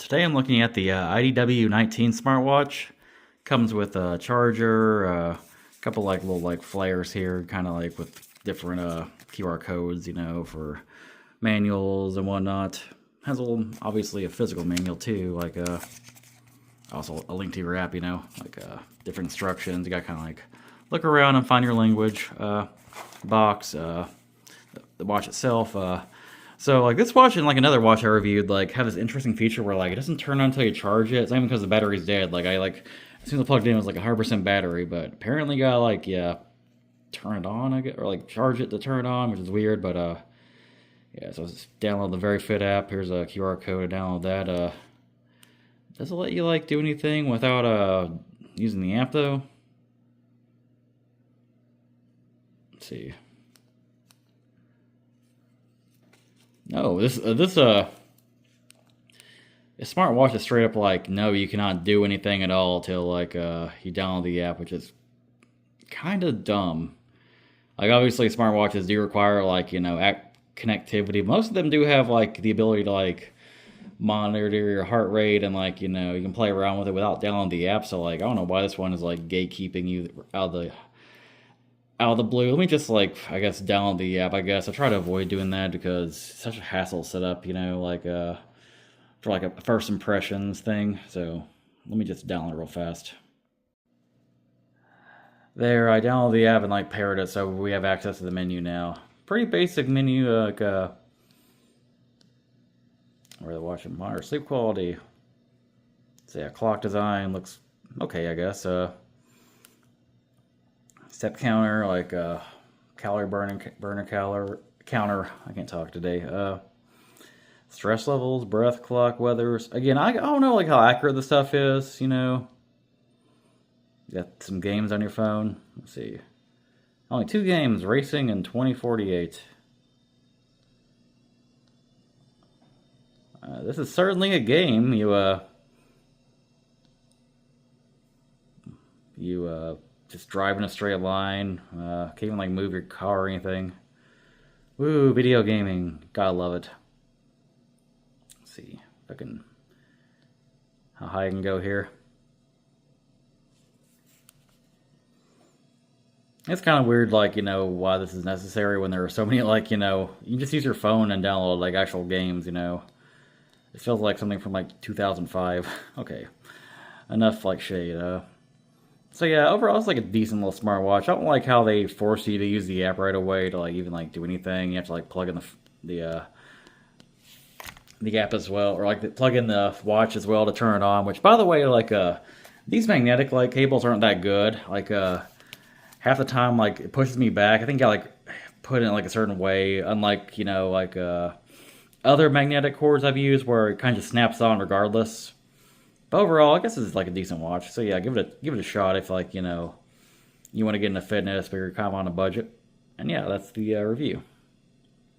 Today I'm looking at the IDW 19 smartwatch. Comes with a charger, a couple like little like flares here, kind of like with different QR codes, you know, for manuals and whatnot. Has a little, obviously a physical manual too, like also a link to your app, you know, like different instructions. You got kind of like look around and find your language. Box, the watch itself. So like this watch and like another watch I reviewed like have this interesting feature where like it doesn't turn on until you charge it. It's not even because the battery's dead. Like as soon as I plugged it in it was like 100% battery, but apparently you gotta like turn it on, I guess, or like charge it to turn it on, which is weird. But yeah, so let's download the Very Fit app. Here's a QR code to download that. Does it let you like do anything without using the app though? Let's see. No, this smartwatch is straight up like, no, you cannot do anything at all till like you download the app, which is kind of dumb. Like obviously smartwatches do require like, you know, app connectivity. Most of them do have like the ability to like monitor your heart rate and like, you know, you can play around with it without downloading the app. So like I don't know why this one is like gatekeeping you out of the blue. Let me just like, I guess, download the app. I guess I try to avoid doing that because it's such a hassle set up, you know, like for like a first impressions thing. So let me just download it real fast. There, I downloaded the app and like paired it, so we have access to the menu now. Pretty basic menu, like where the watch and monitor sleep quality. So yeah, clock design looks okay, I guess. Step counter, like calorie burner counter. I can't talk today. Stress levels, breath clock, weathers. Again, I don't know like how accurate the stuff is. You know, you got some games on your phone. Let's see, only 2 games: racing and 2048. This is certainly a game. You just drive in a straight line. Can't even like move your car or anything. Woo, video gaming. Gotta love it. Let's see if I can, how high I can go here. It's kind of weird, like, you know, why this is necessary when there are so many, like, you know, you can just use your phone and download like actual games, you know. It feels like something from like 2005. Okay, enough like shade. So yeah, overall it's like a decent little smartwatch. I don't like how they force you to use the app right away to like even like do anything. You have to like plug in the app as well, or like plug in the watch as well to turn it on. Which, by the way, like these magnetic like cables aren't that good. Like half the time like it pushes me back. I think I like put it in like a certain way, unlike, you know, like other magnetic cords I've used where it kind of snaps on regardless. But overall, I guess it's like a decent watch. So yeah, give it a shot if like, you know, you want to get into fitness, but you're kind of on a budget. And yeah, that's the review.